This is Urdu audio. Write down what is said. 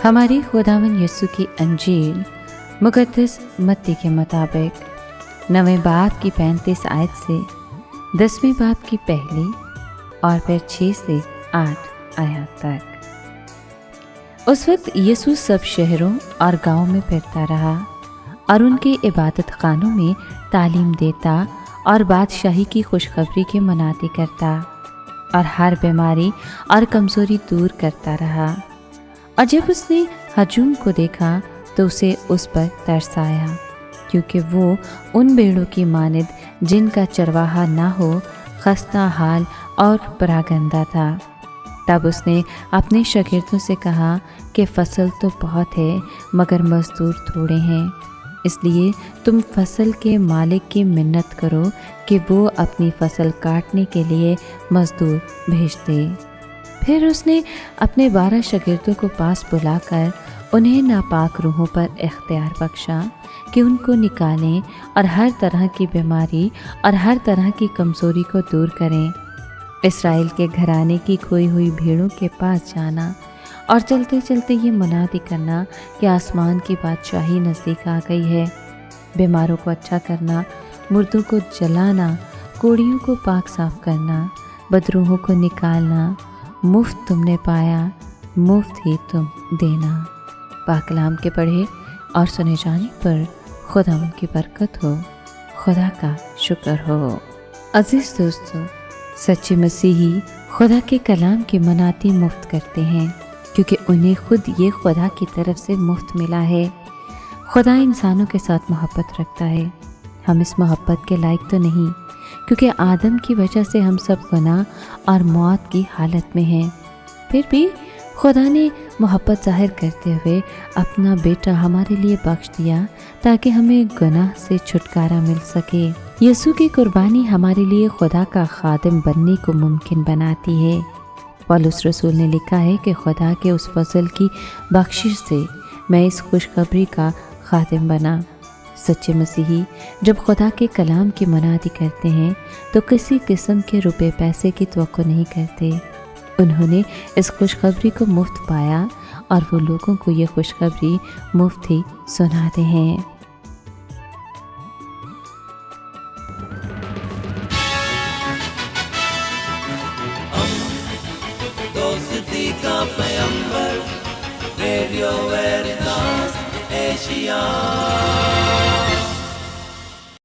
ہماری خداوند یسوع کی انجیل مقدس متی کے مطابق 9ویں باب کی 35 آیت سے 10ویں باب کی پہلی اور پھر 6 سے 8 آیات تک۔ اس وقت یسوع سب شہروں اور گاؤں میں پھرتا رہا اور ان کے عبادت خانوں میں تعلیم دیتا اور بادشاہی کی خوشخبری کے منادی کرتا اور ہر بیماری اور کمزوری دور کرتا رہا۔ اور جب اس نے ہجوم کو دیکھا تو اسے اس پر ترس آیا، کیونکہ وہ ان بھیڑوں کی مانند جن کا چرواہا نہ ہو خستہ حال اور پراگندہ تھا۔ تب اس نے اپنے شاگردوں سے کہا کہ فصل تو بہت ہے مگر مزدور تھوڑے ہیں، اس لیے تم فصل کے مالک کی منت کرو کہ وہ اپنی فصل کاٹنے کے لیے مزدور بھیج دے۔ پھر اس نے اپنے 12 شاگردوں کو پاس بلا کر انہیں ناپاک روحوں پر اختیار بخشا کہ ان کو نکالیں اور ہر طرح کی بیماری اور ہر طرح کی کمزوری کو دور کریں۔ اسرائیل کے گھرانے کی کھوئی ہوئی بھیڑوں کے پاس جانا اور چلتے چلتے یہ منادی کرنا کہ آسمان کی بادشاہی نزدیک آ گئی ہے۔ بیماروں کو اچھا کرنا، مردوں کو جلانا، کوڑیوں کو پاک صاف کرنا، بدروحوں کو نکالنا، مفت تم نے پایا مفت ہی تم دینا۔ پاک کلام کے پڑھے اور سنے جانے پر خدا ان کی برکت ہو، خدا کا شکر ہو۔ عزیز دوستو، سچے مسیحی خدا کے کلام کی مناتی مفت کرتے ہیں کیونکہ انہیں خود یہ خدا کی طرف سے مفت ملا ہے۔ خدا انسانوں کے ساتھ محبت رکھتا ہے۔ ہم اس محبت کے لائق تو نہیں کیونکہ آدم کی وجہ سے ہم سب گناہ اور موت کی حالت میں ہیں، پھر بھی خدا نے محبت ظاہر کرتے ہوئے اپنا بیٹا ہمارے لیے بخش دیا تاکہ ہمیں گناہ سے چھٹکارا مل سکے۔ یسوع کی قربانی ہمارے لیے خدا کا خادم بننے کو ممکن بناتی ہے۔ پولس رسول نے لکھا ہے کہ خدا کے اس فضل کی بخشش سے میں اس خوشخبری کا خادم بنا۔ سچے مسیحی جب خدا کے کلام کی منادی کرتے ہیں تو کسی قسم کے روپے پیسے کی توقع نہیں کرتے۔ انہوں نے اس خوشخبری کو مفت پایا اور وہ لوگوں کو یہ خوشخبری مفت ہی سناتے ہیں۔ دوستی کا پیمبر، ریڈیو ویریتاس ایشیا۔